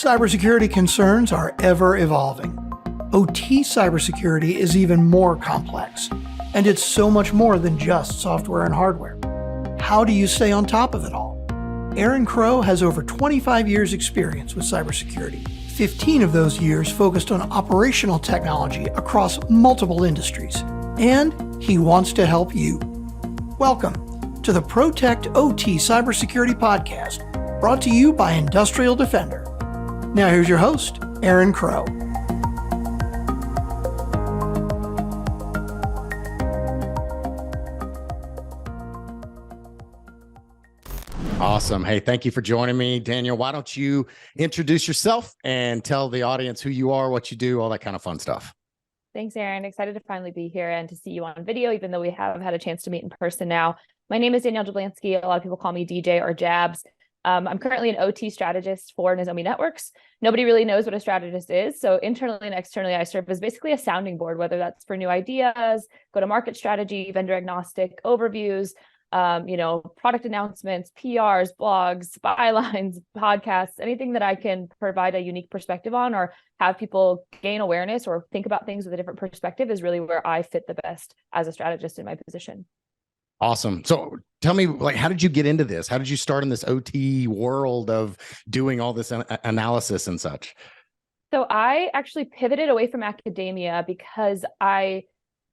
Cybersecurity concerns are ever evolving. OT cybersecurity is even more complex, and it's so much more than just software and hardware. How do you stay on top of it all? Aaron Crow has over 25 years experience with cybersecurity. 15 of those years focused on operational technology across multiple industries, and he wants to help you. Welcome to the Protect OT Cybersecurity Podcast, brought to you by Industrial Defender. Now here's your host, Aaron Crow. Awesome. Hey, thank you for joining me, Daniel. Why don't you introduce yourself and tell the audience who you are, what you do, all that kind of fun stuff. Thanks, Aaron. Excited to finally be here and to see you on video, even though we have had a chance to meet in person now. My name is Danielle Jablanski. A lot of people call me DJ or Jabs. I'm currently an OT strategist for Nozomi Networks. Nobody really knows what a strategist is. So internally and externally, I serve as basically a sounding board, whether that's for new ideas, go-to-market strategy, vendor agnostic overviews, product announcements, PRs, blogs, bylines, podcasts, anything that I can provide a unique perspective on or have people gain awareness or think about things with a different perspective is really where I fit the best as a strategist in my position. Awesome. So tell me, how did you get into this? How did you start in this OT world of doing all this analysis and such? So I actually pivoted away from academia because I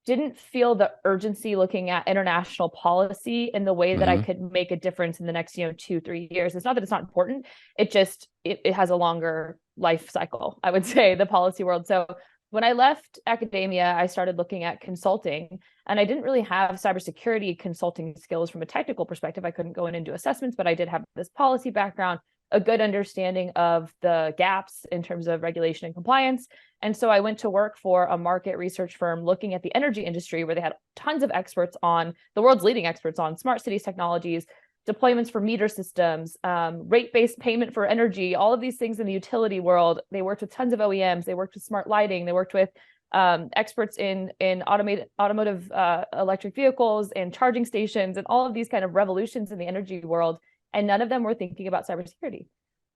didn't feel the urgency looking at international policy in the way that I could make a difference in the next, 2-3 years. It's not that it's not important. It just, it has a longer life cycle, I would say, the policy world. So when I left academia, I started looking at consulting, and I didn't really have cybersecurity consulting skills from a technical perspective. I couldn't go in and do assessments, but I did have this policy background, a good understanding of the gaps in terms of regulation and compliance. And so I went to work for a market research firm looking at the energy industry, where they had tons of experts on the world's leading experts on smart cities technologies, deployments for meter systems, rate-based payment for energy, all of these things in the utility world. They worked with tons of OEMs. They worked with smart lighting. They worked with experts in automotive electric vehicles and charging stations and all of these kind of revolutions in the energy world. And none of them were thinking about cybersecurity,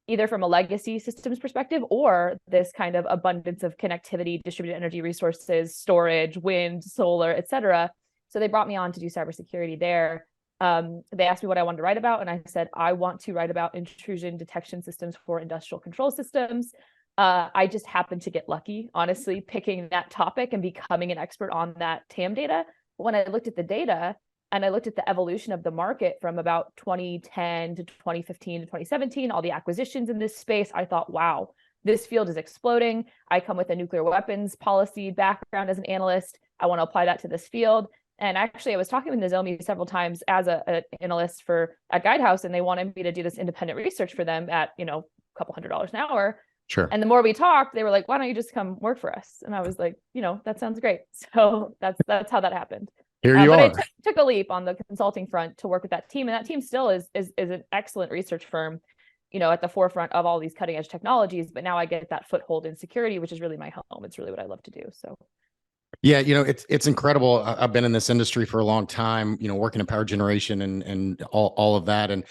either from a legacy systems perspective or this kind of abundance of connectivity, distributed energy resources, storage, wind, solar, et cetera. So they brought me on to do cybersecurity there. They asked me what I wanted to write about, and I said, I want to write about intrusion detection systems for industrial control systems. I just happened to get lucky, honestly, picking that topic and becoming an expert on that TAM data. But when I looked at the data and I looked at the evolution of the market from about 2010 to 2015 to 2017, all the acquisitions in this space, I thought, wow, this field is exploding. I come with a nuclear weapons policy background as an analyst. I want to apply that to this field. And actually, I was talking with Nozomi several times as an analyst at Guidehouse, and they wanted me to do this independent research for them at, a couple $100 an hour. Sure. And the more we talked, they were like, why don't you just come work for us? And I was like, that sounds great. So that's how that happened. Here you are. But I took a leap on the consulting front to work with that team. And that team still is an excellent research firm, at the forefront of all these cutting edge technologies. But now I get that foothold in security, which is really my home. It's really what I love to do. So. Yeah, it's incredible. I've been in this industry for a long time, working in power generation and all of that. And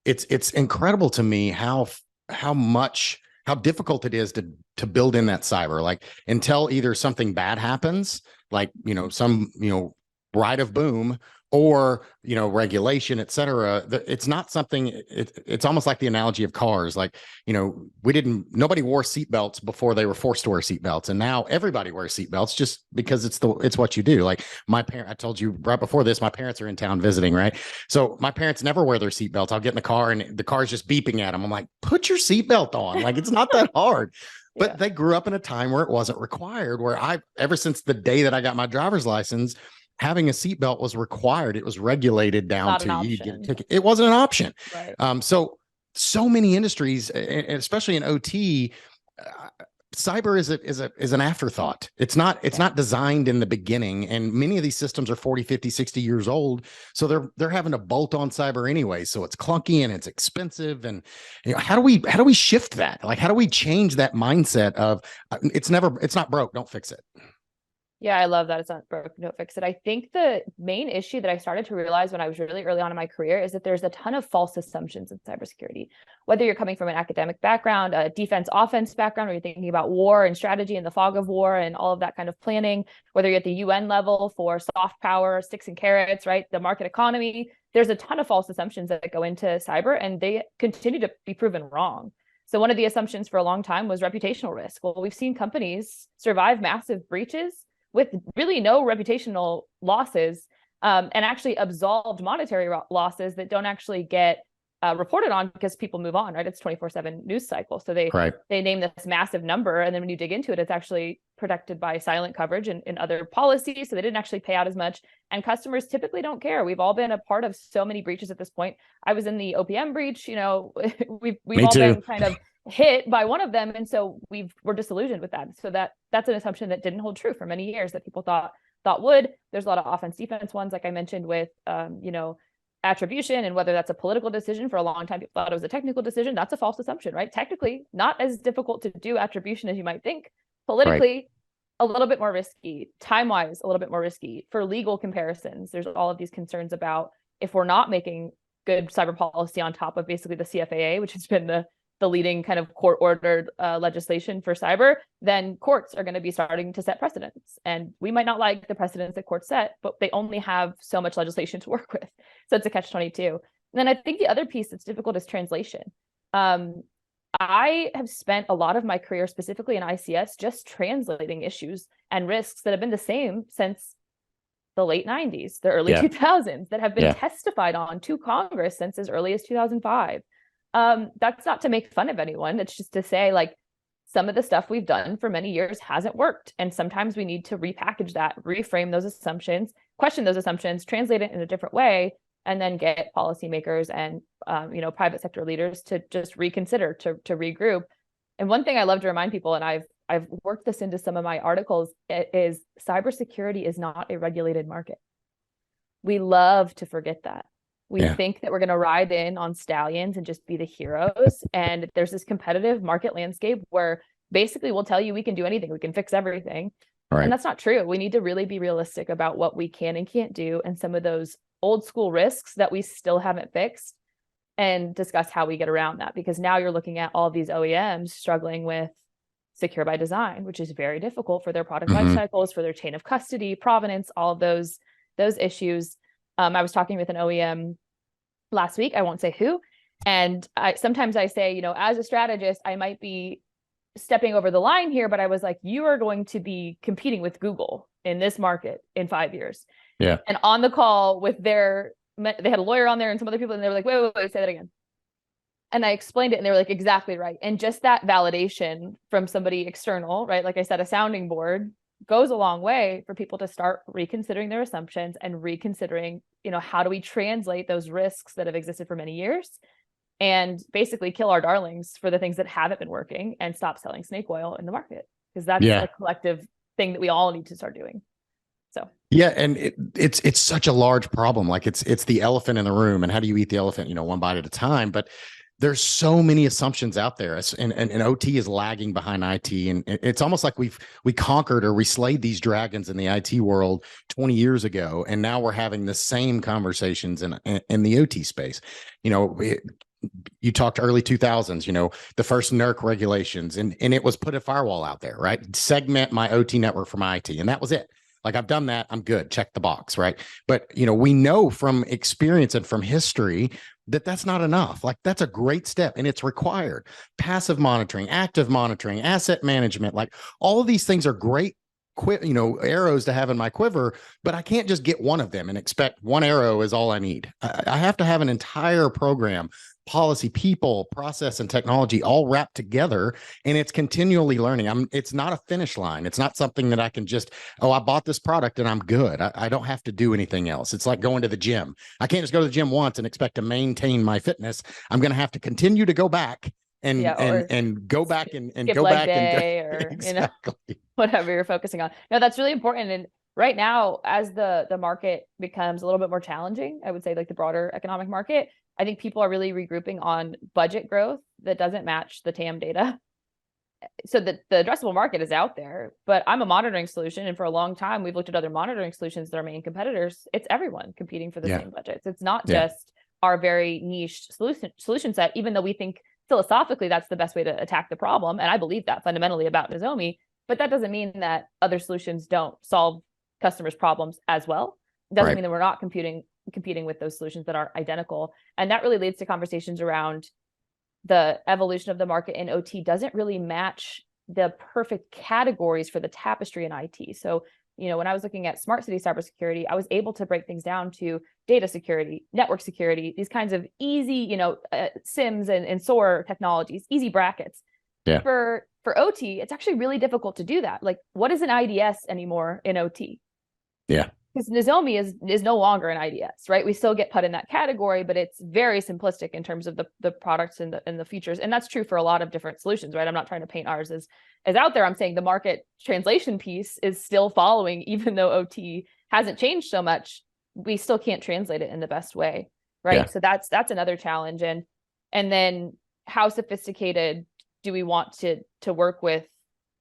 it's incredible to me how difficult it is to build in that cyber, until either something bad happens, some right of boom, or regulation, et cetera. It's not something. It's almost like the analogy of cars. Nobody wore seatbelts before they were forced to wear seatbelts, and now everybody wears seatbelts just because it's what you do. My parent, I told you right before this, my parents are in town visiting, right? So my parents never wear their seatbelts. I'll get in the car and the car's just beeping at them. I'm like, put your seatbelt on. It's not that hard. But They grew up in a time where it wasn't required. Ever since the day that I got my driver's license, having a seatbelt was required. It was regulated down to you get a ticket. It wasn't an option. Right. So many industries, especially in OT, cyber is an afterthought. It's not designed in the beginning, and many of these systems are 40, 50, 60 years old. So they're having to bolt on cyber anyway. So it's clunky and it's expensive. And how do we shift that? How do we change that mindset of it's not broke, don't fix it? Yeah, I love that. It's not broke, don't fix it. I think the main issue that I started to realize when I was really early on in my career is that there's a ton of false assumptions in cybersecurity. Whether you're coming from an academic background, a defense offense background, or you're thinking about war and strategy and the fog of war and all of that kind of planning, whether you're at the UN level for soft power, sticks and carrots, right? The market economy, there's a ton of false assumptions that go into cyber, and they continue to be proven wrong. So one of the assumptions for a long time was reputational risk. Well, we've seen companies survive massive breaches with really no reputational losses, and actually absolved monetary losses that don't actually get reported on because people move on, right? It's 24/7 news cycle. So they name this massive number, and then when you dig into it, it's actually protected by silent coverage and other policies. So they didn't actually pay out as much, and customers typically don't care. We've all been a part of so many breaches at this point. I was in the OPM breach. You know, we've all been kind of hit by one of them, and so we're disillusioned with that. So that's an assumption that didn't hold true for many years, that people thought would. There's a lot of offense defense ones, like I mentioned, with attribution, and whether that's a political decision. For a long time, people thought it was a technical decision. That's a false assumption, right? Technically not as difficult to do attribution as you might think. Politically, a little bit more risky. Time-wise, a little bit more risky. For legal comparisons, there's all of these concerns about, if we're not making good cyber policy on top of basically the CFAA, which has been the leading kind of court-ordered legislation for cyber, then courts are going to be starting to set precedents. And we might not like the precedents that courts set, but they only have so much legislation to work with. So it's a catch-22. And then I think the other piece that's difficult is translation. I have spent a lot of my career, specifically in ICS, just translating issues and risks that have been the same since the late 90s, the early 2000s, that have been testified on to Congress since as early as 2005. That's not to make fun of anyone. It's just to say, like, some of the stuff we've done for many years hasn't worked. And sometimes we need to repackage that, reframe those assumptions, question those assumptions, translate it in a different way, and then get policymakers and private sector leaders to just reconsider, to regroup. And one thing I love to remind people, and I've worked this into some of my articles, is cybersecurity is not a regulated market. We love to forget that. We think that we're going to ride in on stallions and just be the heroes. And there's this competitive market landscape where basically we'll tell you we can do anything, we can fix everything. And that's not true. We need to really be realistic about what we can and can't do, and some of those old school risks that we still haven't fixed, and discuss how we get around that. Because now you're looking at all these OEMs struggling with secure by design, which is very difficult for their product life cycles, for their chain of custody, provenance, all of those issues. I was talking with an OEM last week, I won't say who, and sometimes I say, as a strategist, I might be stepping over the line here, but I was like, you are going to be competing with Google in this market in 5 years. And on the call with they had a lawyer on there and some other people, and they were like, wait, say that again. And I explained it, and they were like, exactly right. And just that validation from somebody external, right? Like I said, a sounding board goes a long way for people to start reconsidering their assumptions and reconsidering, how do we translate those risks that have existed for many years, and basically kill our darlings for the things that haven't been working, and stop selling snake oil in the market, because that's a collective thing that we all need to start doing. So and it's such a large problem. Like it's the elephant in the room, and how do you eat the elephant, one bite at a time? But there's so many assumptions out there, and OT is lagging behind IT, and it's almost like we conquered, or we slayed these dragons in the IT world 20 years ago, and now we're having the same conversations in the OT space. You talked early 2000s, the first NERC regulations, and it was put a firewall out there, right? Segment my OT network from my IT, and that was it. Like, I've done that, I'm good, check the box, right? But we know from experience and from history that that's not enough. Like, that's a great step, and it's required. Passive monitoring, active monitoring, asset management, like all of these things are great arrows to have in my quiver, but I can't just get one of them and expect one arrow is all I need. I have to have an entire program, policy, people, process, and technology all wrapped together, and it's continually learning. It's not a finish line. It's not something that I can just, I bought this product and I'm good. I don't have to do anything else. It's like going to the gym. I can't just go to the gym once and expect to maintain my fitness. I'm going to have to continue to go back and go back and go back or exactly. Whatever you're focusing on. No, that's really important. And right now, as the market becomes a little bit more challenging, I would say, like the broader economic market, I think people are really regrouping on budget growth that doesn't match the TAM data. so the addressable market is out there, but I'm a monitoring solution. And for a long time, we've looked at other monitoring solutions that are main competitors. It's everyone competing for the same budgets. It's not just our very niche solution set, even though we think philosophically that's the best way to attack the problem. And I believe that fundamentally about Nozomi, but that doesn't mean that other solutions don't solve customers' problems as well. It doesn't mean that we're not competing with those solutions that are identical. And that really leads to conversations around the evolution of the market in OT doesn't really match the perfect categories for the tapestry in IT. So, when I was looking at smart city cybersecurity, I was able to break things down to data security, network security, these kinds of easy, SIMs and SOAR technologies, easy brackets. Yeah. For OT, it's actually really difficult to do that. Like, what is an IDS anymore in OT? Yeah. Because Nozomi is no longer an IDS, right? We still get put in that category, but it's very simplistic in terms of the products and the features. And that's true for a lot of different solutions, right? I'm not trying to paint ours as out there. I'm saying the market translation piece is still following, even though OT hasn't changed so much, we still can't translate it in the best way, right? Yeah. So that's another challenge. And then how sophisticated do we want to work with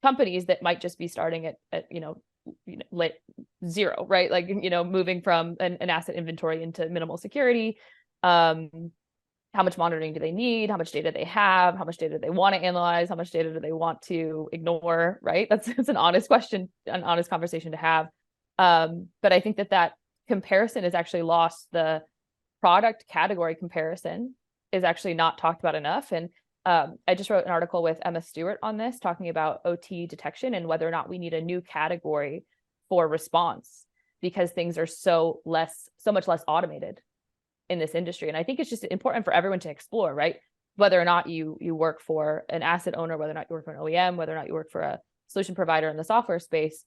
companies that might just be starting at late zero, right? Like, moving from an asset inventory into minimal security. How much monitoring do they need? How much data they have? How much data they want to analyze? How much data do they want to ignore? Right? That's an honest question, an honest conversation to have. But I think that comparison is actually lost. The product category comparison is actually not talked about enough. And I just wrote an article with Emma Stewart on this, talking about OT detection and whether or not we need a new category for response, because things are so much less automated in this industry. And I think it's just important for everyone to explore, right? Whether or not you work for an asset owner, whether or not you work for an OEM, whether or not you work for a solution provider in the software space,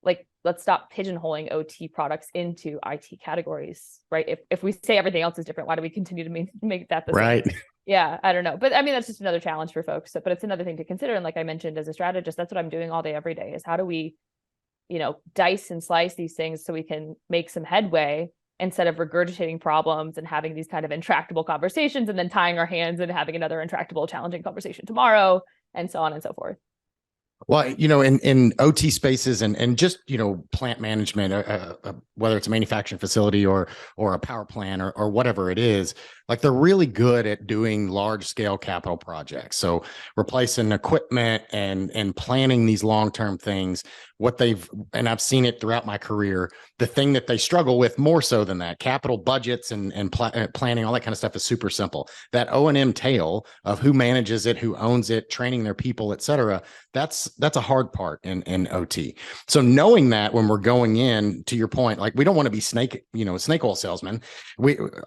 like, let's stop pigeonholing OT products into IT categories, right? If we say everything else is different, why do we continue to make that the same? Right. Yeah, I don't know. But I mean, that's just another challenge for folks. But it's another thing to consider. And like I mentioned, as a strategist, that's what I'm doing all day, every day, is how do we, dice and slice these things so we can make some headway instead of regurgitating problems and having these kind of intractable conversations and then tying our hands and having another intractable, challenging conversation tomorrow, and so on and so forth. Well, in OT spaces and just, plant management, whether it's a manufacturing facility or a power plant or whatever it is, like, they're really good at doing large scale capital projects. So replacing equipment and planning these long-term things. And I've seen it throughout my career, the thing that they struggle with more so than that, capital budgets and planning, all that kind of stuff, is super simple. That O&M tail of who manages it, who owns it, training their people, et cetera, that's a hard part in OT. So knowing that when we're going in, to your point, like, we don't want to be snake oil salesman.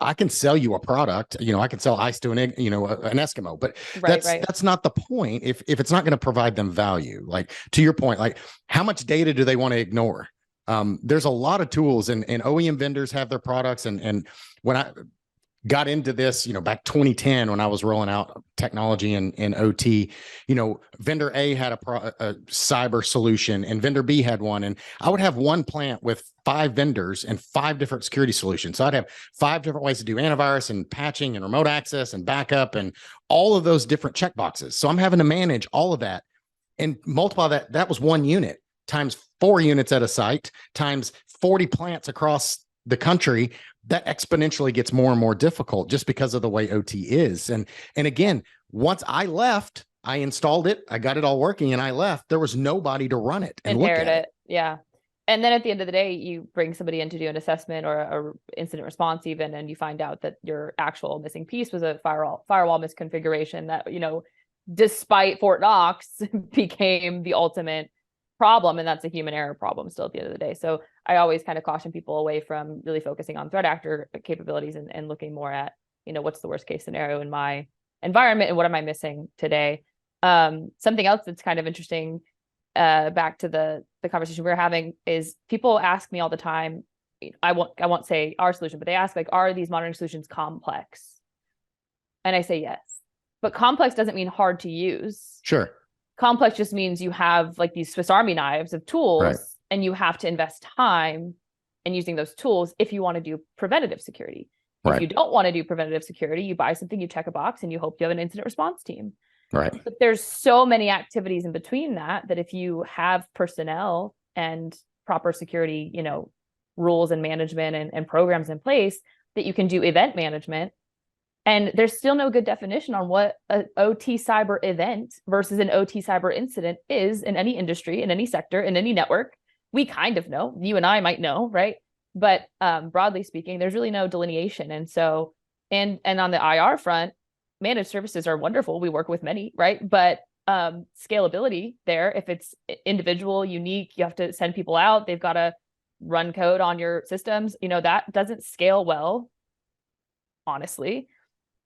I can sell you a product, I can sell ice to an Eskimo, but that's not the point if it's not going to provide them value. Like, to your point, like, how much data do they want to ignore? There's a lot of tools, and OEM vendors have their products. And when I got into this, back 2010, when I was rolling out technology in OT, vendor A had a cyber solution and vendor B had one. And I would have one plant with 5 vendors and 5 different security solutions. So I'd have 5 different ways to do antivirus and patching and remote access and backup and all of those different checkboxes. So I'm having to manage all of that and multiply that. That was one unit times 4 units at a site times 40 plants across the country. That exponentially gets more and more difficult just because of the way OT is. And again, once I left, I installed it, I got it all working, and I left. There was nobody to run it and inherit look at it. Yeah. And then at the end of the day, you bring somebody in to do an assessment or a incident response even, and you find out that your actual missing piece was a firewall misconfiguration that, despite Fort Knox, became the ultimate problem. And that's a human error problem still at the end of the day. So I always kind of caution people away from really focusing on threat actor capabilities and looking more at, what's the worst case scenario in my environment and what am I missing today? Something else that's kind of interesting, back to the conversation we were having, is people ask me all the time, I won't say our solution, but they ask, like, are these monitoring solutions complex? And I say yes, but complex doesn't mean hard to use. Sure. Complex just means you have like these Swiss Army knives of tools, right, and you have to invest time in using those tools if you want to do preventative security. Right. If you don't want to do preventative security, you buy something, you check a box, and you hope you have an incident response team. Right. But there's so many activities in between that if you have personnel and proper security, rules and management and programs in place, that you can do event management. And there's still no good definition on what an OT cyber event versus an OT cyber incident is in any industry, in any sector, in any network. We kind of know, you and I might know, right? But broadly speaking, there's really no delineation. And so, and on the IR front, managed services are wonderful. We work with many, right? But scalability there, if it's individual, unique, you have to send people out, they've got to run code on your systems, that doesn't scale well, honestly,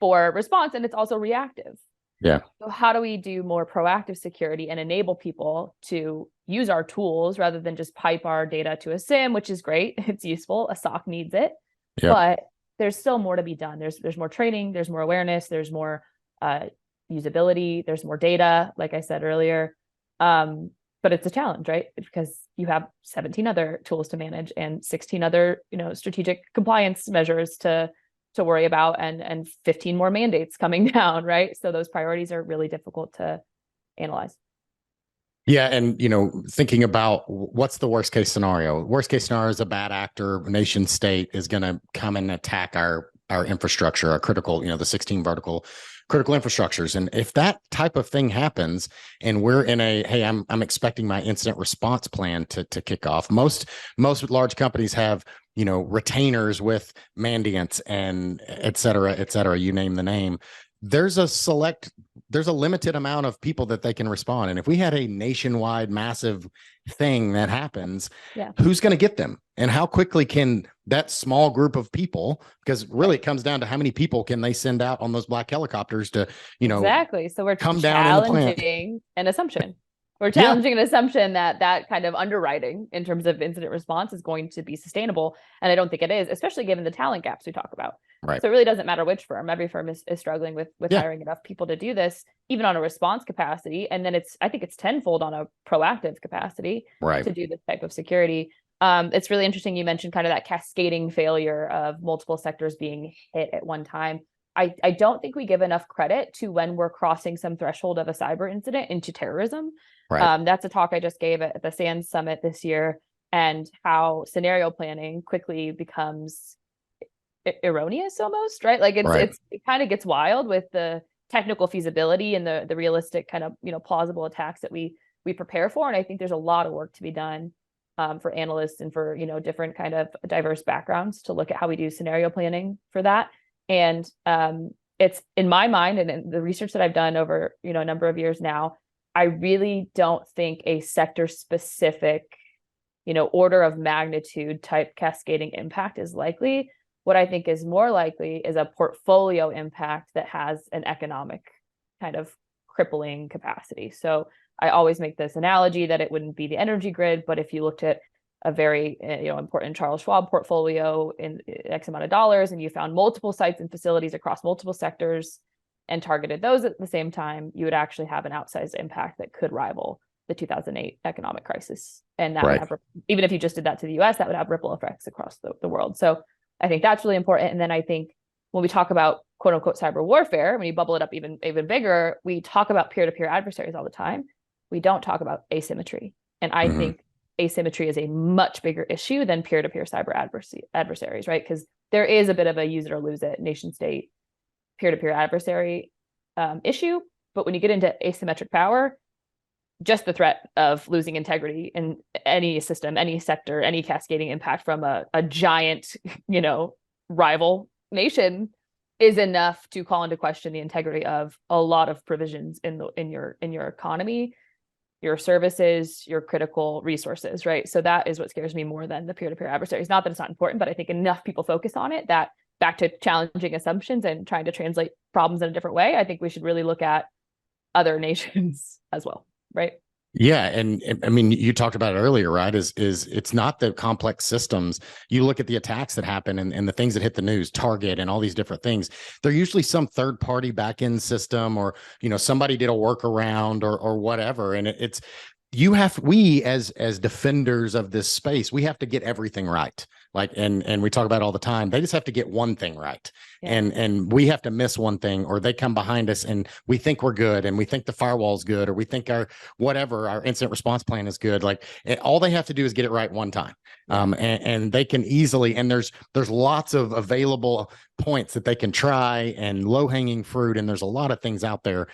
for response. And it's also reactive. Yeah. So how do we do more proactive security and enable people to use our tools rather than just pipe our data to a SIM, which is great. It's useful. A SOC needs it. Yeah. But there's still more to be done. There's more training, there's more awareness, there's more usability, there's more data, like I said earlier. But it's a challenge, right? Because you have 17 other tools to manage and 16 other, strategic compliance measures to worry about, and 15 more mandates coming down, right? So those priorities are really difficult to analyze. Yeah. And, thinking about what's the worst case scenario? Worst case scenario is a bad actor, nation state is going to come and attack our infrastructure, our critical, the 16 vertical critical infrastructures. And if that type of thing happens and we're in hey, I'm expecting my incident response plan to kick off. Most large companies have, retainers with mandiants and et cetera, you name the name. There's a limited amount of people that they can respond. And if we had a nationwide massive thing that happens, who's going to get them? And how quickly can that small group of people, because really it comes down to how many people can they send out on those black helicopters to, exactly. So we're come down in the plant. An assumption. We're challenging an assumption that kind of underwriting in terms of incident response is going to be sustainable. And I don't think it is, especially given the talent gaps we talk about. Right. So it really doesn't matter which firm. Every firm is struggling with hiring enough people to do this, even on a response capacity. And then I think it's tenfold on a proactive capacity to do this type of security. It's really interesting. You mentioned kind of that cascading failure of multiple sectors being hit at one time. I don't think we give enough credit to when we're crossing some threshold of a cyber incident into terrorism. Right. That's a talk I just gave at the SANS Summit this year, and how scenario planning quickly becomes erroneous almost, right? Like it kind of gets wild with the technical feasibility and the realistic kind of, plausible attacks that we prepare for. And I think there's a lot of work to be done for analysts and for, different kind of diverse backgrounds to look at how we do scenario planning for that. And it's in my mind, and in the research that I've done over, a number of years now, I really don't think a sector specific, order of magnitude type cascading impact is likely. What I think is more likely is a portfolio impact that has an economic kind of crippling capacity. So I always make this analogy that it wouldn't be the energy grid, but if you looked at a very important Charles Schwab portfolio in X amount of dollars, and you found multiple sites and facilities across multiple sectors and targeted those at the same time, you would actually have an outsized impact that could rival the 2008 economic crisis. And that would have, even if you just did that to the US, that would have ripple effects across the world. So I think that's really important. And then I think when we talk about quote unquote cyber warfare, when you bubble it up even bigger, we talk about peer-to-peer adversaries all the time. We don't talk about asymmetry. And I think asymmetry is a much bigger issue than peer-to-peer cyber adversaries, right? Because there is a bit of a use it or lose it nation state peer-to-peer adversary issue. But when you get into asymmetric power, just the threat of losing integrity in any system, any sector, any cascading impact from a giant, rival nation is enough to call into question the integrity of a lot of provisions in your economy, your services, your critical resources, right? So that is what scares me more than the peer-to-peer adversaries. Not that it's not important, but I think enough people focus on it that, back to challenging assumptions and trying to translate problems in a different way, I think we should really look at other nations as well, right? Yeah. And I mean, you talked about it earlier, right? Is it's not the complex systems. You look at the attacks that happen and the things that hit the news, Target and all these different things. They're usually some third party back-end system, or, somebody did a workaround or whatever. And it's, we as defenders of this space, we have to get everything right. Like, and we talk about it all the time. They just have to get one thing right. Yeah. And we have to miss one thing, or they come behind us and we think we're good and we think the firewall's good, or we think our incident response plan is good. Like, all they have to do is get it right one time. And they can easily, and there's lots of available points that they can try, and low-hanging fruit, and there's a lot of things out there.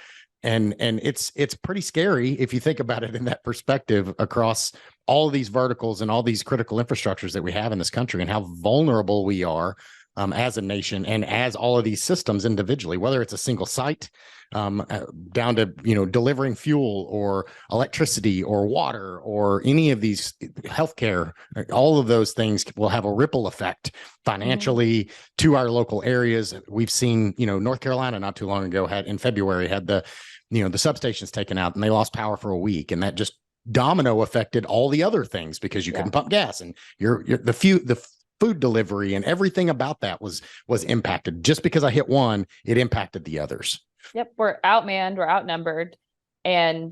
And it's pretty scary if you think about it in that perspective, across all of these verticals and all these critical infrastructures that we have in this country, and how vulnerable we are as a nation, and as all of these systems individually, whether it's a single site, down to, delivering fuel or electricity or water or any of these, healthcare. All of those things will have a ripple effect financially to our local areas. We've seen, North Carolina not too long ago in February had the substations taken out, and they lost power for a week, and that just domino affected all the other things, because you couldn't pump gas, and the food delivery and everything about that was impacted. Just because I hit one, it impacted the others. Yep. We're outmanned, we're outnumbered. And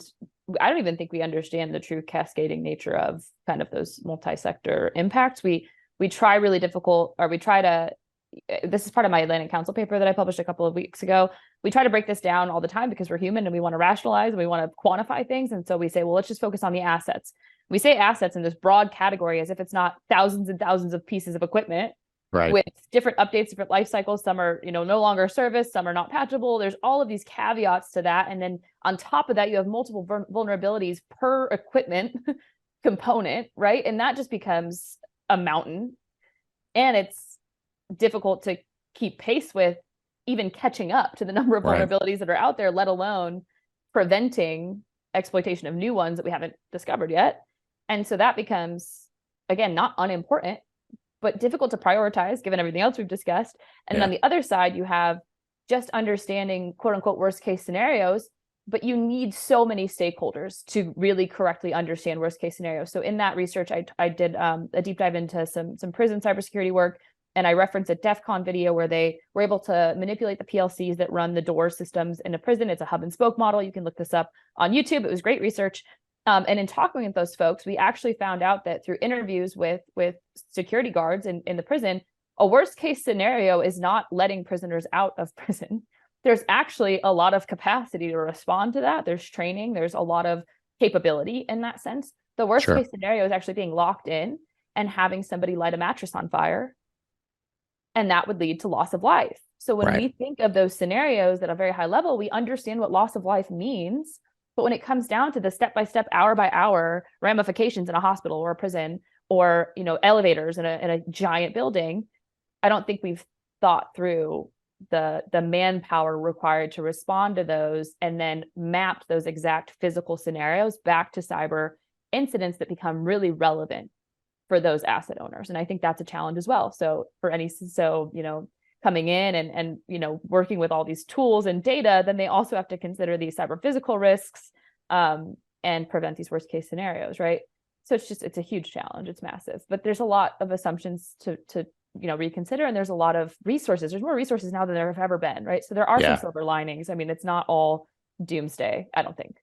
I don't even think we understand the true cascading nature of kind of those multi-sector impacts. We try really difficult, or we try to, this is part of my Atlantic Council paper that I published a couple of weeks ago. We try to break this down all the time because we're human and we want to rationalize and we want to quantify things. And so we say, well, let's just focus on the assets. We say assets in this broad category as if it's not thousands and thousands of pieces of equipment, right, with different updates, different life cycles. Some are, no longer serviced, some are not patchable. There's all of these caveats to that. And then on top of that, you have multiple vulnerabilities per equipment component, right? And that just becomes a mountain. And it's difficult to keep pace with, even catching up to the number of vulnerabilities that are out there, let alone preventing exploitation of new ones that we haven't discovered yet. And so that becomes, again, not unimportant, but difficult to prioritize given everything else we've discussed. And on the other side, you have just understanding quote unquote worst case scenarios, but you need so many stakeholders to really correctly understand worst case scenarios. So in that research, I did a deep dive into some prison cybersecurity work. And I referenced a DEF CON video where they were able to manipulate the PLCs that run the door systems in a prison. It's a hub and spoke model. You can look this up on YouTube. It was great research. And in talking with those folks, we actually found out that through interviews with security guards in the prison, a worst case scenario is not letting prisoners out of prison. There's actually a lot of capacity to respond to that. There's training. There's a lot of capability in that sense. The worst case scenario is actually being locked in and having somebody light a mattress on fire. And that would lead to loss of life. So when we think of those scenarios at a very high level, we understand what loss of life means. But when it comes down to the step-by-step, hour-by-hour ramifications in a hospital or a prison, or elevators in a giant building, I don't think we've thought through the manpower required to respond to those, and then mapped those exact physical scenarios back to cyber incidents that become really relevant for those asset owners. And I think that's a challenge as well. So coming in and working with all these tools and data, then they also have to consider these cyber physical risks and prevent these worst case scenarios, right? So it's a huge challenge. It's massive, but there's a lot of assumptions to reconsider, and there's a lot of resources. There's more resources now than there have ever been, right? So there are some silver linings. I mean, it's not all doomsday, I don't think.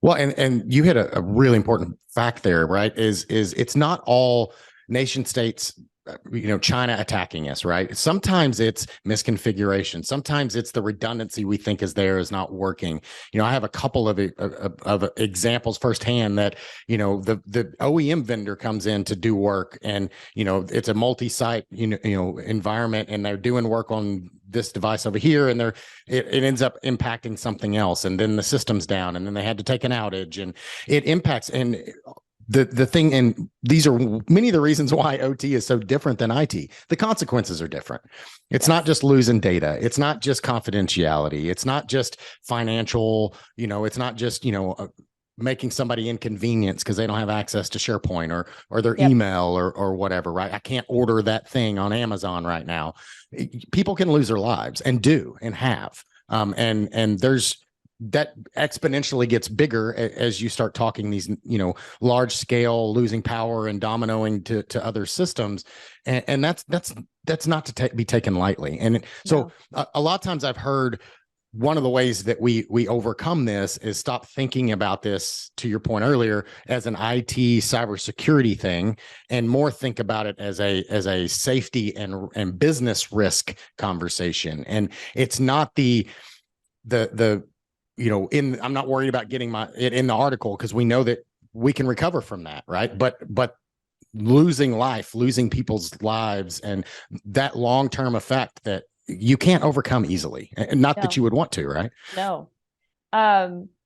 Well, and you hit a really important fact there, right? Is it's not all nation states, China attacking us, right? Sometimes it's misconfiguration. Sometimes it's the redundancy we think is there is not working. I have a couple of examples firsthand that, the OEM vendor comes in to do work, and, it's a multi-site, environment, and they're doing work on this device over here, and it ends up impacting something else, and then the system's down, and then they had to take an outage, and it impacts. And the thing, and these are many of the reasons why OT is so different than IT. The consequences are different. It's not just losing data. It's not just confidentiality. It's not just financial, it's not just, making somebody inconvenienced because they don't have access to SharePoint or their email or whatever, right? I can't order that thing on Amazon right now. People can lose their lives, and do, and have. And there's that exponentially gets bigger as you start talking these, large scale losing power and dominoing to other systems. And that's not to be taken lightly. And so a lot of times I've heard one of the ways that we overcome this is stop thinking about this, to your point earlier, as an IT cybersecurity thing, and more think about it as a safety and business risk conversation. And it's not the I'm not worried about getting it in the article, because we know that we can recover from that, right? But losing people's lives, and that long-term effect that you can't overcome easily, and not that you would want to, right? No.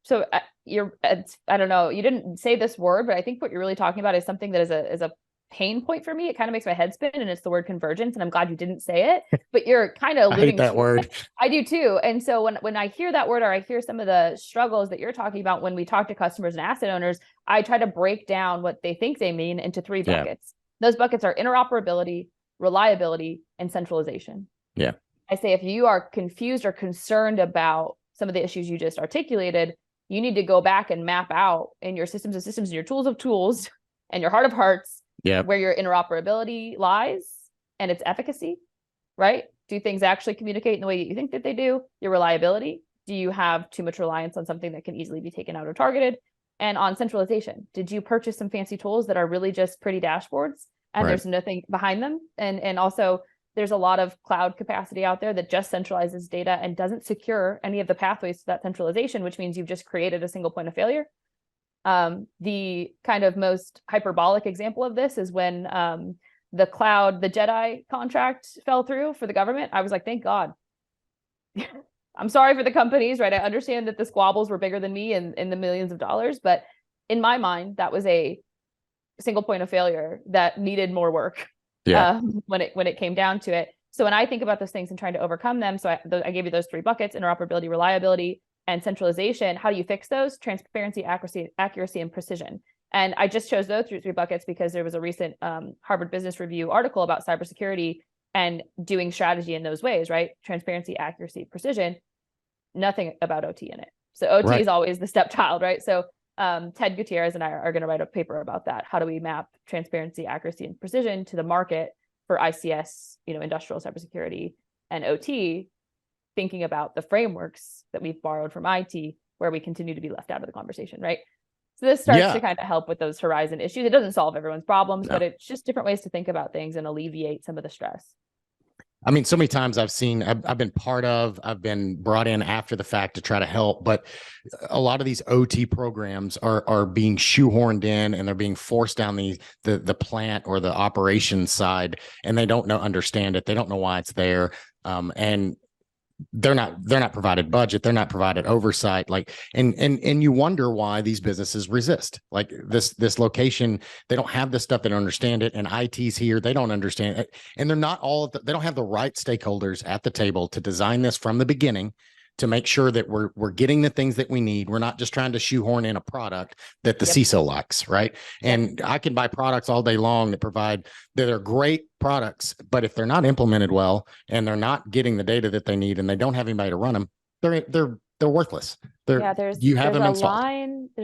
So I don't know, you didn't say this word, but I think what you're really talking about is something that is a pain point for me. It kind of makes my head spin, and it's the word convergence. And I'm glad you didn't say it, but you're kind of alluding I hate that word. I do too. And so when I hear that word, or I hear some of the struggles that you're talking about when we talk to customers and asset owners, I try to break down what they think they mean into 3 buckets. Those buckets are interoperability, reliability, and centralization. Yeah. I say, if you are confused or concerned about some of the issues you just articulated, you need to go back and map out in your systems of systems and your tools of tools and your heart of hearts where your interoperability lies and its efficacy, right? Do things actually communicate in the way that you think that they do? Your reliability. Do you have too much reliance on something that can easily be taken out or targeted? And on centralization, did you purchase some fancy tools that are really just pretty dashboards and there's nothing behind them? And also, there's a lot of cloud capacity out there that just centralizes data and doesn't secure any of the pathways to that centralization, which means you've just created a single point of failure. The kind of most hyperbolic example of this is when the Jedi contract fell through for the government. I was like, thank God. I'm sorry for the companies, right? I understand that the squabbles were bigger than me in the millions of dollars, but in my mind, that was a single point of failure that needed more work. When it came down to it. So when I think about those things and trying to overcome them, so I gave you those 3 buckets: interoperability, reliability, and centralization. How do you fix those? Transparency, accuracy, and precision. And I just chose those 3 buckets because there was a recent Harvard Business Review article about cybersecurity and doing strategy in those ways, right? Transparency, accuracy, precision. Nothing about OT in it. So OT is always the stepchild, right? So Ted Gutierrez and I are going to write a paper about that. How do we map transparency, accuracy, and precision to the market for ICS, industrial cybersecurity and OT, thinking about the frameworks that we've borrowed from IT, where we continue to be left out of the conversation, right? So this starts to kind of help with those horizon issues. It doesn't solve everyone's problems, but it's just different ways to think about things and alleviate some of the stress. I mean, so many times I've been brought in after the fact to try to help, but a lot of these OT programs are being shoehorned in, and they're being forced down the plant or the operations side, and they don't understand it. They don't know why it's there. And they're not provided budget. They're not provided oversight. And you wonder why these businesses resist. Like this location, they don't have this stuff. They don't understand it. And IT's here, they don't understand it. And they're not they don't have the right stakeholders at the table to design this from the beginning, to make sure that we're getting the things that we need. We're not just trying to shoehorn in a product that the CISO likes, right? And I can buy products all day long that are great products, but if they're not implemented well and they're not getting the data that they need and they don't have anybody to run them, they're worthless. There's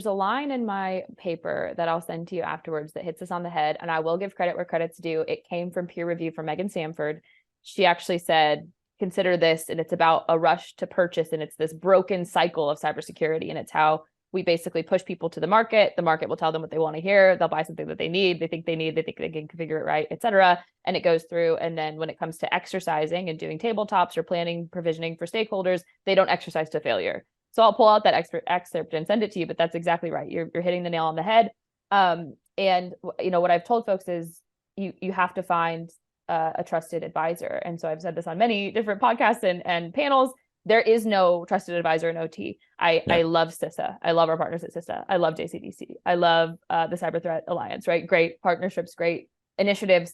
a line in my paper that I'll send to you afterwards that hits us on the head, and I will give credit where credit's due. It came from peer review from Megan Sanford. She actually said, consider this, and it's about a rush to purchase, and it's this broken cycle of cybersecurity, and it's how we basically push people to the market. The market will tell them what they want to hear. They'll buy something that they think they think they can configure it right, etc. And it goes through, and then when it comes to exercising and doing tabletops or planning, provisioning for stakeholders, they don't exercise to failure. So I'll pull out that excerpt and send it to you, but that's exactly right. You're hitting the nail on the head. And what I've told folks is you have to find a trusted advisor. And so I've said this on many different podcasts and panels. There is no trusted advisor in OT. I love CISA. I love our partners at CISA. I love JCDC. I love the Cyber Threat Alliance, right? Great partnerships, great initiatives.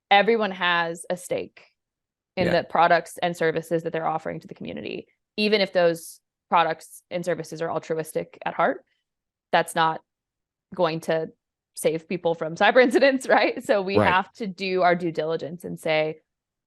Everyone has a stake in the products and services that they're offering to the community. Even if those products and services are altruistic at heart, that's not going to save people from cyber incidents, right? So we have to do our due diligence and say,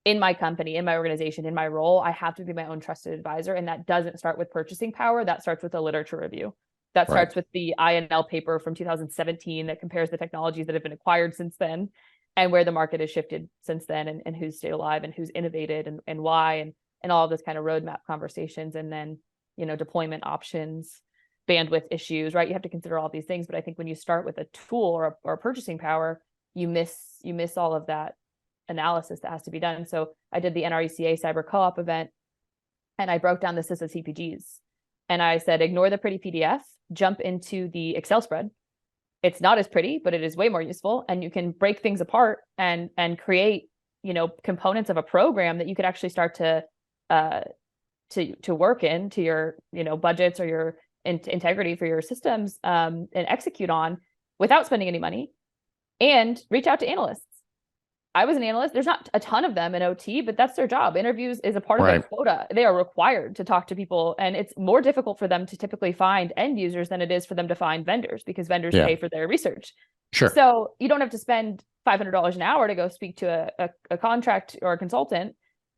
in my company, in my organization, in my role, I have to be my own trusted advisor. And that doesn't start with purchasing power. That starts with a literature review. That starts with the INL paper from 2017 that compares the technologies that have been acquired since then and where the market has shifted since then, and who's stayed alive and who's innovated and why. and all of this kind of roadmap conversations, and then, deployment options, bandwidth issues, right? You have to consider all these things. But I think when you start with a tool or purchasing power, you miss all of that analysis that has to be done. So I did the NRECA Cyber Co-op event, and I broke down this list of CPGs. And I said, ignore the pretty PDF, jump into the Excel spread. It's not as pretty, but it is way more useful. And you can break things apart and create, components of a program that you could actually start to work into your, budgets or your integrity for your systems, and execute on without spending any money, and reach out to analysts. I was an analyst. There's not a ton of them in OT, but that's their job. Interviews is a part of their quota. They are required to talk to people, and it's more difficult for them to typically find end users than it is for them to find vendors, because vendors pay for their research. Sure. So you don't have to spend $500 an hour to go speak to a contract or a consultant,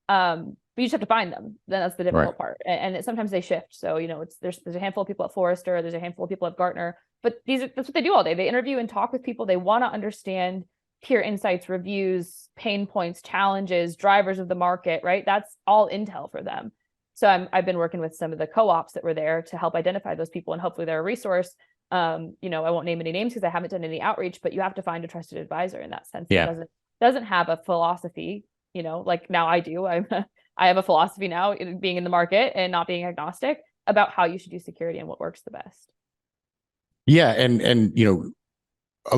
but you just have to find them. Then that's the difficult part. And sometimes they shift. So, there's a handful of people at Forrester, there's a handful of people at Gartner, but that's what they do all day. They interview and talk with people. They want to understand peer insights, reviews, pain points, challenges, drivers of the market, right? That's all intel for them. So I've been working with some of the co-ops that were there to help identify those people, and hopefully they're a resource. I won't name any names because I haven't done any outreach, but you have to find a trusted advisor in that sense. Yeah. It doesn't have a philosophy, like now I do. I have a philosophy now, being in the market and not being agnostic about how you should do security and what works the best. Yeah. And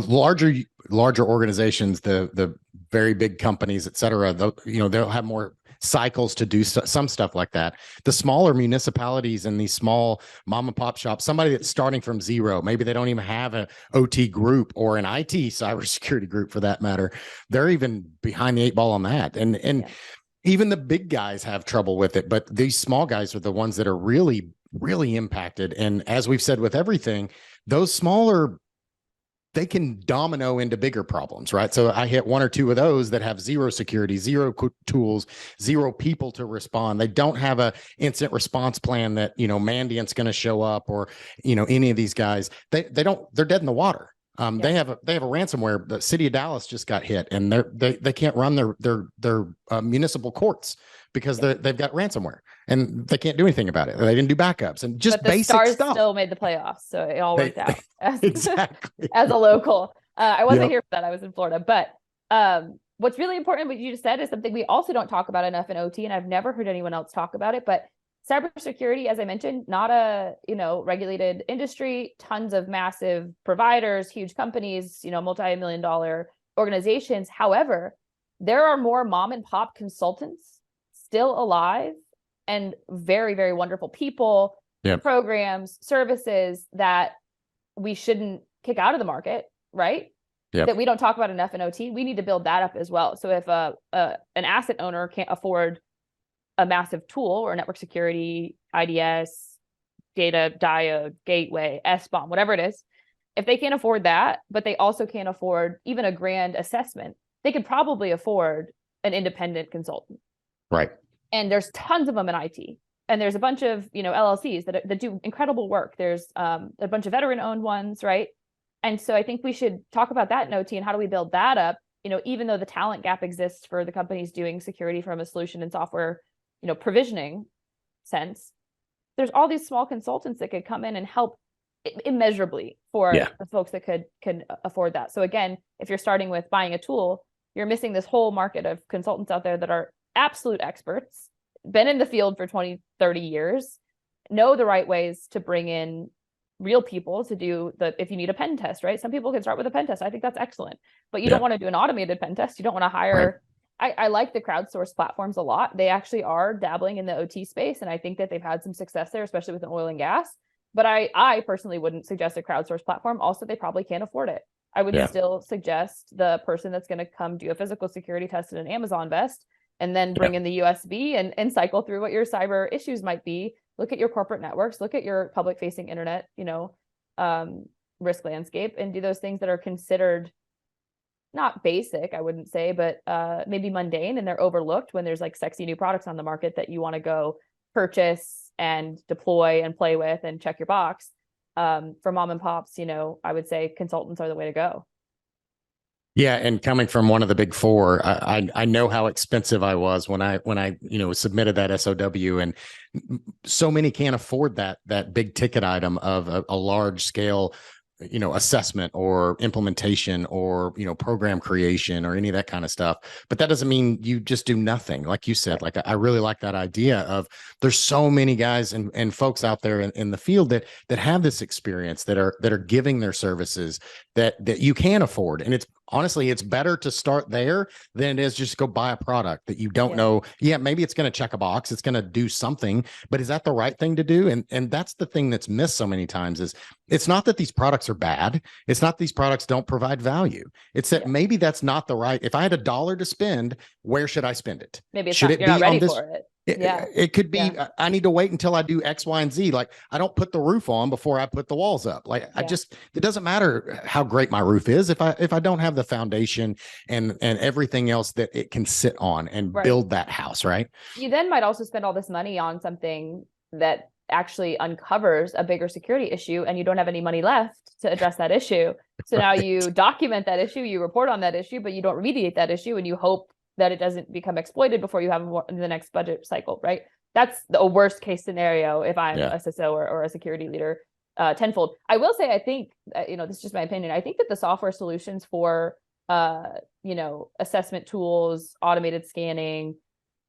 larger organizations, the very big companies, et cetera, they'll have more cycles to do some stuff like that. The smaller municipalities and these small mom and pop shops, somebody that's starting from zero, maybe they don't even have an OT group or an IT cybersecurity group for that matter. They're even behind the 8 ball on that. And even the big guys have trouble with it, but these small guys are the ones that are really, really impacted. And as we've said with everything, those smaller, they can domino into bigger problems, right? So I hit 1 or 2 of those that have zero security, zero tools, zero people to respond. They don't have a instant response plan that, Mandiant's going to show up, or, any of these guys. They're dead in the water. They have a ransomware. The city of Dallas just got hit, and they can't run their municipal courts because they've got ransomware, and they can't do anything about it. They didn't do backups and just basic Stars stuff. Still made the playoffs, so it all worked out. Exactly. As a local, I wasn't here for that. I was in Florida, but what's really important, what you just said, is something we also don't talk about enough in OT, and I've never heard anyone else talk about it. But cybersecurity, as I mentioned, not a regulated industry, tons of massive providers, huge companies, multi-million-dollar organizations. However, there are more mom and pop consultants still alive, and very, very wonderful people, programs, services that we shouldn't kick out of the market, right? That we don't talk about enough in OT. We need to build that up as well. So if an asset owner can't afford a massive tool or network security, IDS, data diode, gateway, SBOM, whatever it is, if they can't afford that, but they also can't afford even a grand assessment, they could probably afford an independent consultant. Right. And there's tons of them in IT. And there's a bunch of, LLCs that do incredible work. There's a bunch of veteran-owned ones, right? And so I think we should talk about that in OT, and how do we build that up? Even though the talent gap exists for the companies doing security from a solution and software, provisioning sense, there's all these small consultants that could come in and help immeasurably for the folks that can afford that. So again, if you're starting with buying a tool, you're missing this whole market of consultants out there that are absolute experts, been in the field for 20, 30 years, know the right ways to bring in real people to do if you need a pen test, right? Some people can start with a pen test. I think that's excellent, but you don't want to do an automated pen test. You don't want to hire, I like the crowdsourced platforms a lot. They actually are dabbling in the OT space, and I think that they've had some success there, especially with an oil and gas. But I personally wouldn't suggest a crowdsourced platform. Also, they probably can't afford it. I would still suggest the person that's going to come do a physical security test in an Amazon vest, and then bring in the USB and cycle through what your cyber issues might be. Look at your corporate networks, look at your public facing internet, risk landscape, and do those things that are considered not basic, I wouldn't say, but maybe mundane, and they're overlooked when there's like sexy new products on the market that you want to go purchase and deploy and play with and check your box. For mom and pops, I would say consultants are the way to go. Yeah, and coming from one of the big four, I know how expensive I was when I submitted that SOW, and so many can't afford that big ticket item of a large scale assessment or implementation or program creation or any of that kind of stuff. But that doesn't mean you just do nothing. Like you said, like I really like that idea of there's so many guys and folks out there in the field that have this experience, that are giving their services that you can afford. And honestly, it's better to start there than it is just go buy a product that you don't know. Yeah, maybe it's going to check a box, it's going to do something, but is that the right thing to do? And that's the thing that's missed so many times. Is it's not that these products are bad. It's not these products don't provide value. It's that maybe that's not the right. If I had $1 to spend, where should I spend it? Maybe should it you're be not ready on this? for it. It could be, I need to wait until I do X, Y, and Z. Like I don't put the roof on before I put the walls up. Like it doesn't matter how great my roof is if I don't have the foundation and everything else that it can sit on and build that house, right? You then might also spend all this money on something that actually uncovers a bigger security issue, and you don't have any money left to address that issue. So now you document that issue, you report on that issue, but you don't remediate that issue, and you hope that it doesn't become exploited before you have the next budget cycle, right? That's the worst case scenario if I'm a CISO or a security leader, tenfold. I will say, I think, this is just my opinion, I think that the software solutions for, assessment tools, automated scanning,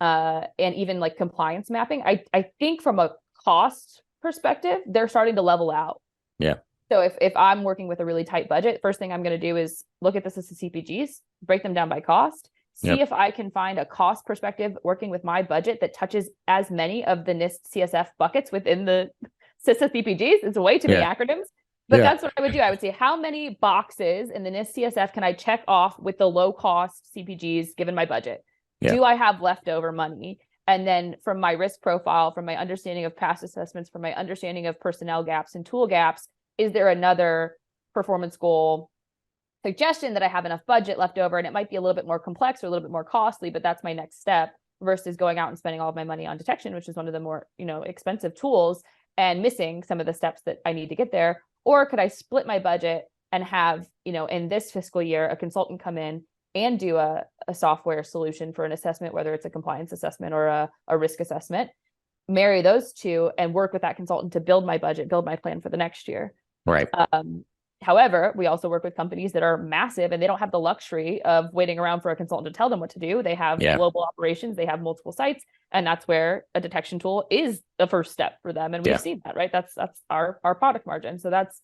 and even like compliance mapping, I think from a cost perspective, they're starting to level out. Yeah. So if I'm working with a really tight budget, first thing I'm going to do is look at this as CPGs, break them down by cost, see if I can find a cost perspective working with my budget that touches as many of the NIST CSF buckets within the CISA CPGs. It's way too many acronyms, but that's what I would do. I would say, how many boxes in the NIST CSF can I check off with the low cost CPGs given my budget? Do I have leftover money? And then from my risk profile, from my understanding of past assessments, from my understanding of personnel gaps and tool gaps, is there another performance goal suggestion that I have enough budget left over? And it might be a little bit more complex or a little bit more costly, but that's my next step versus going out and spending all of my money on detection, which is one of the more, expensive tools, and missing some of the steps that I need to get there. Or could I split my budget and have, in this fiscal year, a consultant come in and do a software solution for an assessment, whether it's a compliance assessment or a risk assessment, marry those two and work with that consultant to build my budget, build my plan for the next year. Right. However, we also work with companies that are massive and they don't have the luxury of waiting around for a consultant to tell them what to do. They have global operations, they have multiple sites, and that's where a detection tool is the first step for them. And we've seen that, right? That's our product margin. So that's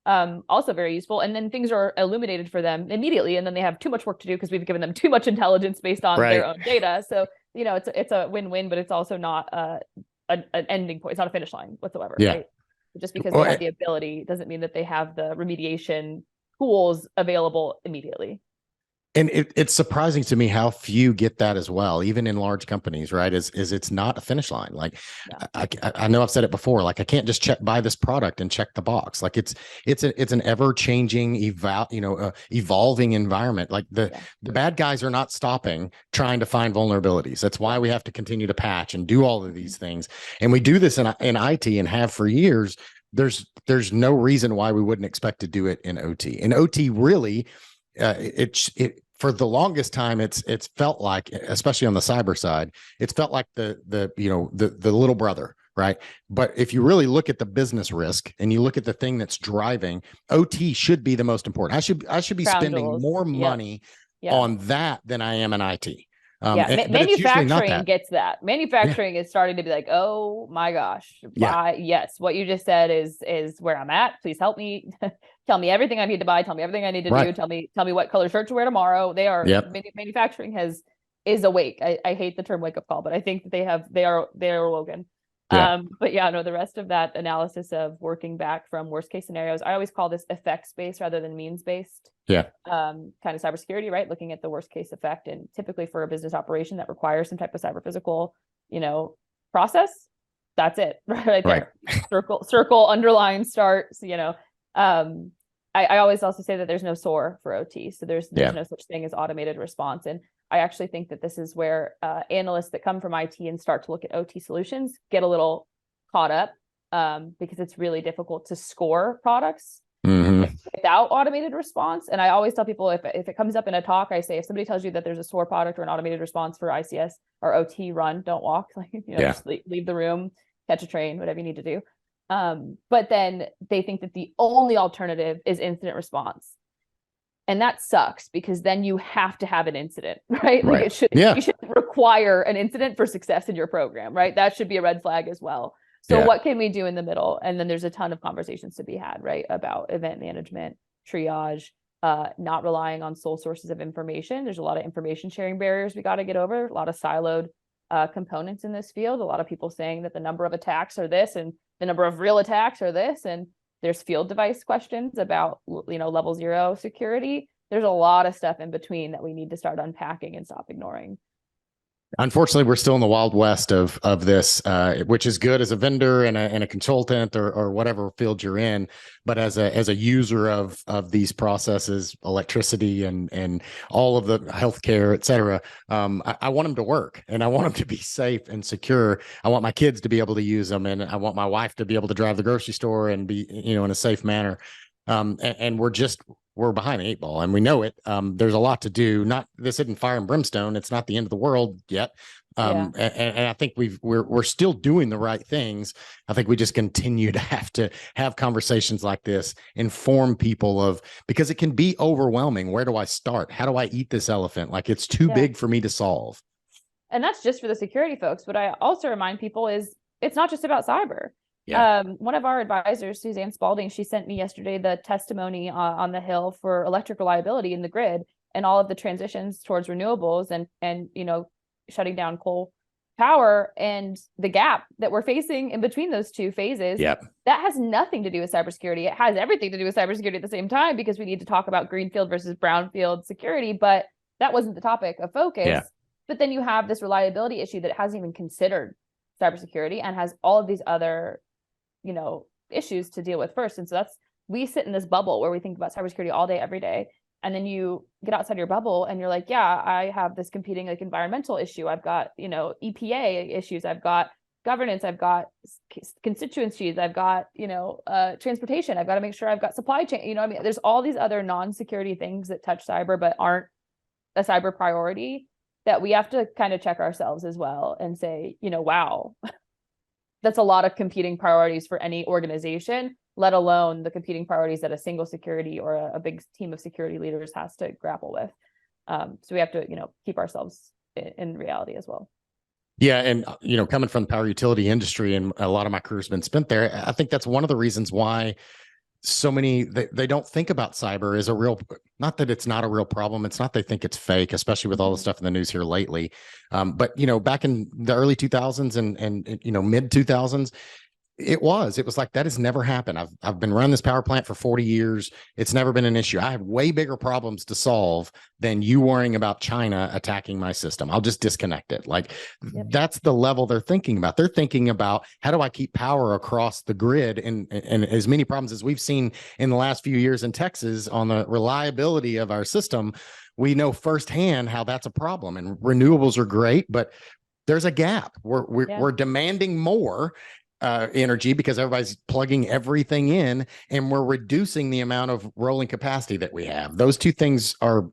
also very useful. And then things are illuminated for them immediately, and then they have too much work to do because we've given them too much intelligence based on their own data. So, it's a win-win, but it's also not an ending point. It's not a finish line whatsoever, right? Just because they have the ability doesn't mean that they have the remediation tools available immediately. And it's surprising to me how few get that as well, even in large companies, right? Is it's not a finish line. Like I know I've said it before, like I can't just buy this product and check the box. Like it's an ever changing, evolving environment. Like the bad guys are not stopping trying to find vulnerabilities. That's why we have to continue to patch and do all of these things. And we do this in IT and have for years. There's no reason why we wouldn't expect to do it in OT. And OT really, it for the longest time, it's felt like, especially on the cyber side, it's felt like the little brother, right? But if you really look at the business risk and you look at the thing that's driving, OT should be the most important. I should be spending more money on that than I am in IT. Manufacturing gets that. Manufacturing is starting to be like, oh my gosh, yes, what you just said is where I'm at. Please help me. Tell me everything I need to buy. Tell me everything I need to do. Tell me what color shirt to wear tomorrow. They are manufacturing is awake. I hate the term wake up call, but I think that they are awoken. But the rest of that analysis of working back from worst case scenarios, I always call this effects based rather than means based. Kind of cybersecurity, right? Looking at the worst case effect, and typically for a business operation that requires some type of cyber physical, process. That's it, right there. Circle, underline, start. I always also say that there's no SOAR for OT, so there's no such thing as automated response. And I actually think that this is where analysts that come from IT and start to look at OT solutions get a little caught up because it's really difficult to score products without automated response. And I always tell people, if it comes up in a talk, I say, if somebody tells you that there's a SOAR product or an automated response for ICS or OT, run, don't walk, like, just leave the room, catch a train, whatever you need to do. But then they think that the only alternative is incident response. And that sucks, because then you have to have an incident, right? Like you should require an incident for success in your program, right? That should be a red flag as well. So what can we do in the middle? And then there's a ton of conversations to be had, right? About event management, triage, not relying on sole sources of information. There's a lot of information sharing barriers we got to get over, a lot of siloed components in this field. A lot of people saying that the number of attacks are this and the number of real attacks are this, and there's field device questions about, level 0 security. There's a lot of stuff in between that we need to start unpacking and stop ignoring. Unfortunately, we're still in the wild west of this, which is good as a vendor and a consultant or whatever field you're in. But as a user of these processes, electricity and all of the healthcare, et cetera, I want them to work, and I want them to be safe and secure. I want my kids to be able to use them, and I want my wife to be able to drive the grocery store and be, in a safe manner. And we're behind the 8 ball, and we know it. There's a lot to do. This isn't fire and brimstone. It's not the end of the world yet. And I think we're still doing the right things. I think we just continue to have conversations like this, inform people because it can be overwhelming. Where do I start? How do I eat this elephant? Like, it's too big for me to solve. And that's just for the security folks. But I also remind people it's not just about cyber. One of our advisors, Suzanne Spalding, she sent me yesterday the testimony on the Hill for electric reliability in the grid and all of the transitions towards renewables and shutting down coal power and the gap that we're facing in between those two phases. That has nothing to do with cybersecurity. It has everything to do with cybersecurity at the same time, because we need to talk about greenfield versus brownfield security, but that wasn't the topic of focus. But then you have this reliability issue that hasn't even considered cybersecurity and has all of these other issues to deal with first. And so we sit in this bubble where we think about cybersecurity all day, every day. And then you get outside your bubble and you're like, I have this competing environmental issue. I've got, EPA issues. I've got governance. I've got constituencies. I've got, transportation. I've got to make sure I've got supply chain. There's all these other non-security things that touch cyber, but aren't a cyber priority, that we have to kind of check ourselves as well and say, wow, that's a lot of competing priorities for any organization, let alone the competing priorities that a single security or a big team of security leaders has to grapple with. So we have to, keep ourselves in reality as well. Yeah. And, coming from the power utility industry, and a lot of my career has been spent there, I think that's one of the reasons why so many, they don't think about cyber as not that it's not a real problem. It's not, they think it's fake, especially with all the stuff in the news here lately. But, back in the early 2000s and mid 2000s, it was like, that has never happened. I've been running this power plant for 40 years. It's never been an issue. I have way bigger problems to solve than you worrying about China attacking my system. I'll just disconnect it. Like, that's the level they're thinking about. They're thinking about, how do I keep power across the grid? And as many problems as we've seen in the last few years in Texas on the reliability of our system, we know firsthand how that's a problem. And renewables are great, but there's a gap. We're demanding more energy because everybody's plugging everything in, and we're reducing the amount of rolling capacity that we have. Those two things are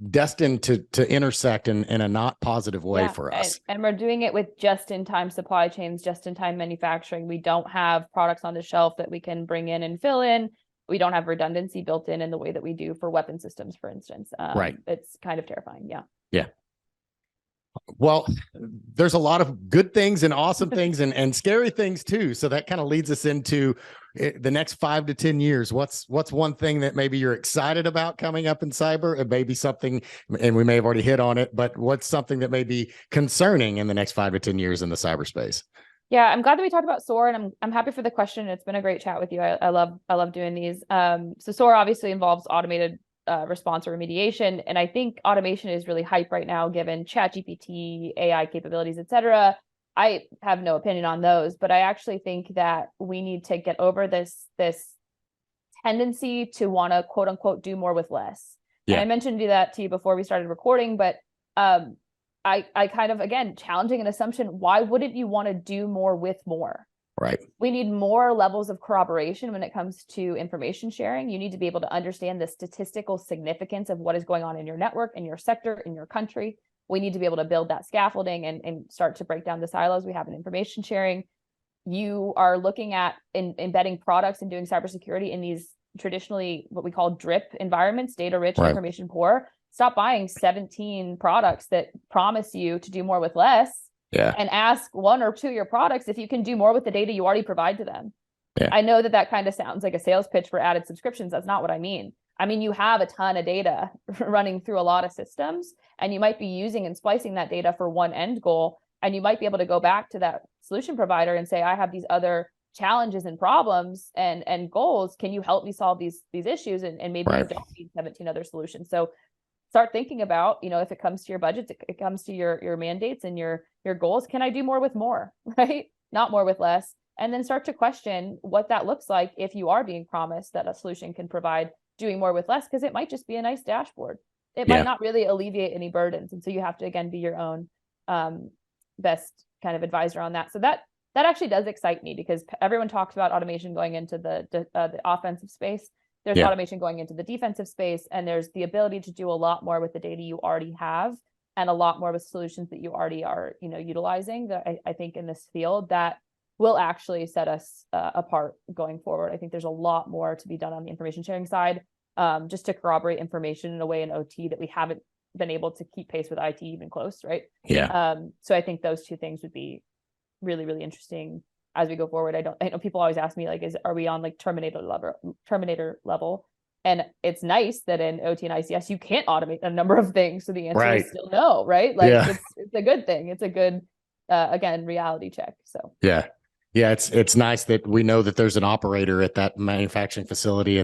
destined to intersect in a not positive way for us. And we're doing it with just-in-time supply chains, just-in-time manufacturing. We don't have products on the shelf that we can bring in and fill in. We don't have redundancy built in the way that we do for weapon systems, for instance. It's kind of terrifying. Yeah. Well, there's a lot of good things and awesome things and scary things too. So that kind of leads us into the next 5 to 10 years. What's one thing that maybe you're excited about coming up in cyber? It may be something, and we may have already hit on it, but what's something that may be concerning in the next 5 to 10 years in the cyberspace? Yeah, I'm glad that we talked about SOAR, and I'm happy for the question. It's been a great chat with you. I love doing these. So SOAR obviously involves automated response or remediation. And I think automation is really hype right now, given ChatGPT, AI capabilities, et cetera. I have no opinion on those, but I actually think that we need to get over this tendency to want to, quote unquote, do more with less. And I mentioned that to you before we started recording, but I kind of, again, challenging an assumption. Why wouldn't you want to do more with more? Right. We need more levels of corroboration when it comes to information sharing. You need to be able to understand the statistical significance of what is going on in your network, in your sector, in your country. We need to be able to build that scaffolding and start to break down the silos we have in information sharing. You are looking at embedding products and doing cybersecurity in these traditionally what we call DRIP environments, data rich, Right. information poor. Stop buying 17 products that promise you to do more with less. Yeah. And ask one or two of your products if you can do more with the data you already provide to them. Yeah. I know that kind of sounds like a sales pitch for added subscriptions. That's not what I mean. I mean, you have a ton of data running through a lot of systems, and you might be using and splicing that data for one end goal. And you might be able to go back to that solution provider and say, I have these other challenges and problems and goals. Can you help me solve these issues? And maybe you don't need 17 other solutions. So start thinking about, if it comes to your budget, it comes to your mandates and your goals. Can I do more with more, right? Not more with less. And then start to question what that looks like if you are being promised that a solution can provide doing more with less, because it might just be a nice dashboard. It might not really alleviate any burdens. And so you have to, again, be your own best kind of advisor on that. So that actually does excite me, because everyone talks about automation going into the offensive space. There's automation going into the defensive space, and there's the ability to do a lot more with the data you already have and a lot more with solutions that you already are, utilizing that I think in this field that will actually set us apart going forward. I think there's a lot more to be done on the information sharing side, just to corroborate information in a way in OT that we haven't been able to keep pace with IT even close, right? Yeah. So I think those two things would be really, really interesting as we go forward. I know people always ask me, like, are we on like Terminator level? And it's nice that in OT and ICS, you can't automate a number of things. So the answer is still no, right? Like it's a good thing. It's a good, again, reality check. So yeah. It's nice that we know that there's an operator at that manufacturing facility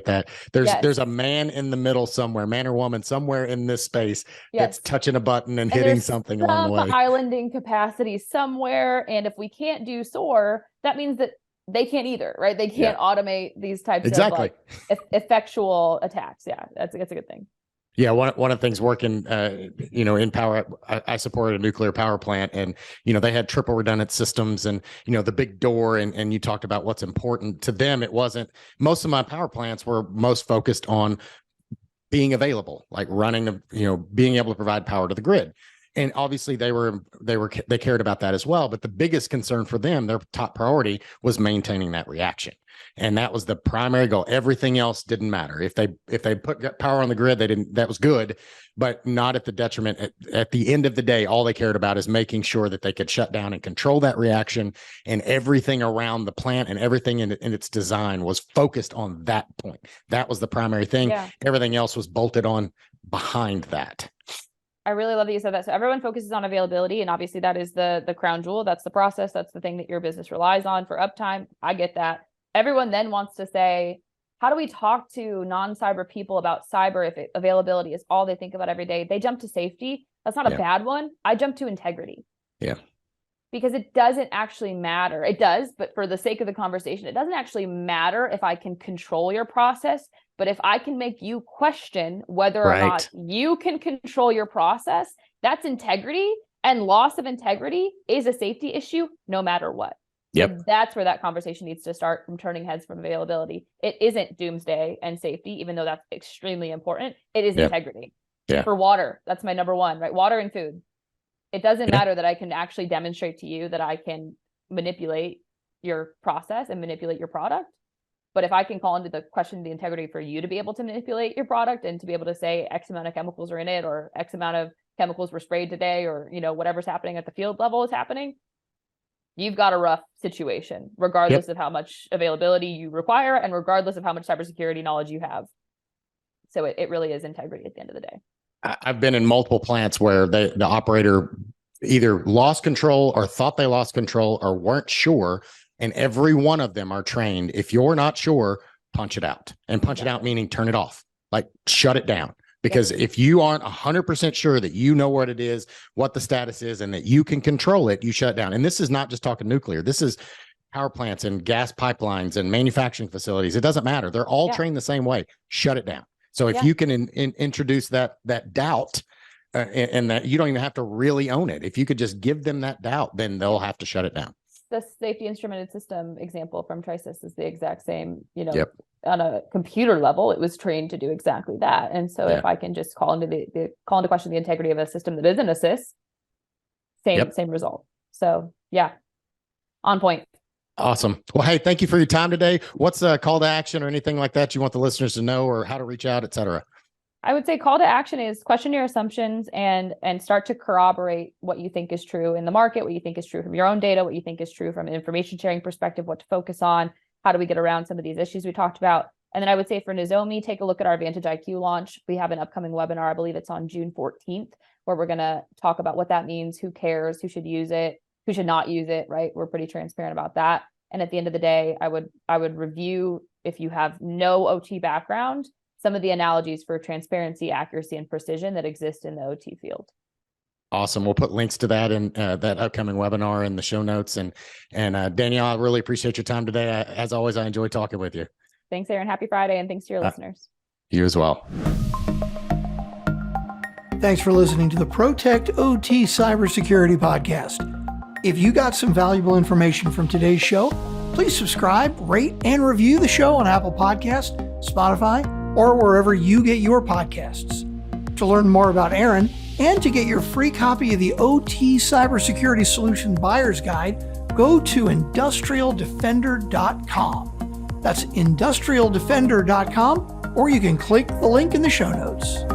there's a man in the middle somewhere, man or woman somewhere in this space that's touching a button and hitting something along the way. Islanding capacity somewhere. And if we can't do SOAR, that means that they can't either, right? They can't automate these types of like effectual attacks. Yeah, that's a good thing. Yeah, one of the things working, in power, I supported a nuclear power plant, and they had triple redundant systems, and the big door, and you talked about what's important to them. It wasn't. Most of my power plants were most focused on being available, like running, being able to provide power to the grid. And obviously they cared about that as well. But the biggest concern for them, their top priority, was maintaining that reaction. And that was the primary goal. Everything else didn't matter. If they put power on the grid, that was good, but not at the detriment. At the end of the day, all they cared about is making sure that they could shut down and control that reaction, and everything around the plant and everything in its design was focused on that point. That was the primary thing. Yeah. Everything else was bolted on behind that. I really love that you said that. So everyone focuses on availability, and obviously that is the crown jewel. That's the process. That's the thing that your business relies on for uptime. I get that. Everyone then wants to say, how do we talk to non-cyber people about cyber if availability is all they think about every day? They jump to safety. That's not a bad one. I jump to integrity. Yeah. Because it doesn't actually matter. It does, but for the sake of the conversation, it doesn't actually matter if I can control your process. But if I can make you question whether or not you can control your process, that's integrity. And loss of integrity is a safety issue no matter what. Yep. So that's where that conversation needs to start, from turning heads from availability. It isn't doomsday and safety, even though that's extremely important. It is integrity. Yeah. For water, that's my number one, right? Water and food. It doesn't matter that I can actually demonstrate to you that I can manipulate your process and manipulate your product. But if I can call into the question the integrity for you to be able to manipulate your product and to be able to say X amount of chemicals are in it, or X amount of chemicals were sprayed today, or whatever's happening at the field level is happening, you've got a rough situation, regardless of how much availability you require and regardless of how much cybersecurity knowledge you have. So it really is integrity at the end of the day. I've been in multiple plants where the operator either lost control or thought they lost control or weren't sure. And every one of them are trained. If you're not sure, punch it out. And punch it out meaning turn it off, like shut it down. Because if you aren't 100% sure that you know what it is, what the status is, and that you can control it, you shut it down. And this is not just talking nuclear. This is power plants and gas pipelines and manufacturing facilities. It doesn't matter. They're all trained the same way. Shut it down. So if you can introduce that doubt, and that you don't even have to really own it. If you could just give them that doubt, then they'll have to shut it down. the safety instrumented system example from Trisis is the exact same, Yep. on a computer level, it was trained to do exactly that. And so if I can just call into question the integrity of a system that isn't a SIS, same result. So yeah, on point. Awesome. Well, hey, thank you for your time today. What's a call to action or anything like that you want the listeners to know, or how to reach out, et cetera? I would say call to action is question your assumptions and start to corroborate what you think is true in the market, what you think is true from your own data, what you think is true from an information sharing perspective, what to focus on, how do we get around some of these issues we talked about. And then I would say for Nozomi, take a look at our Vantage IQ launch. We have an upcoming webinar, I believe it's on June 14th, where we're going to talk about what that means, who cares, who should use it, who should not use it, right? We're pretty transparent about that. And at the end of the day, I would review, if you have no OT background, some of the analogies for transparency, accuracy, and precision that exist in the OT field. Awesome. We'll put links to that in that upcoming webinar in the show notes. And Danielle, I really appreciate your time today. As always, I enjoy talking with you. Thanks, Aaron. Happy Friday, and thanks to your listeners. You as well. Thanks for listening to the Protect OT Cybersecurity Podcast. If you got some valuable information from today's show, please subscribe, rate, and review the show on Apple Podcasts, Spotify, or wherever you get your podcasts. To learn more about Aaron and to get your free copy of the OT Cybersecurity Solution Buyer's Guide, go to industrialdefender.com. That's industrialdefender.com, or you can click the link in the show notes.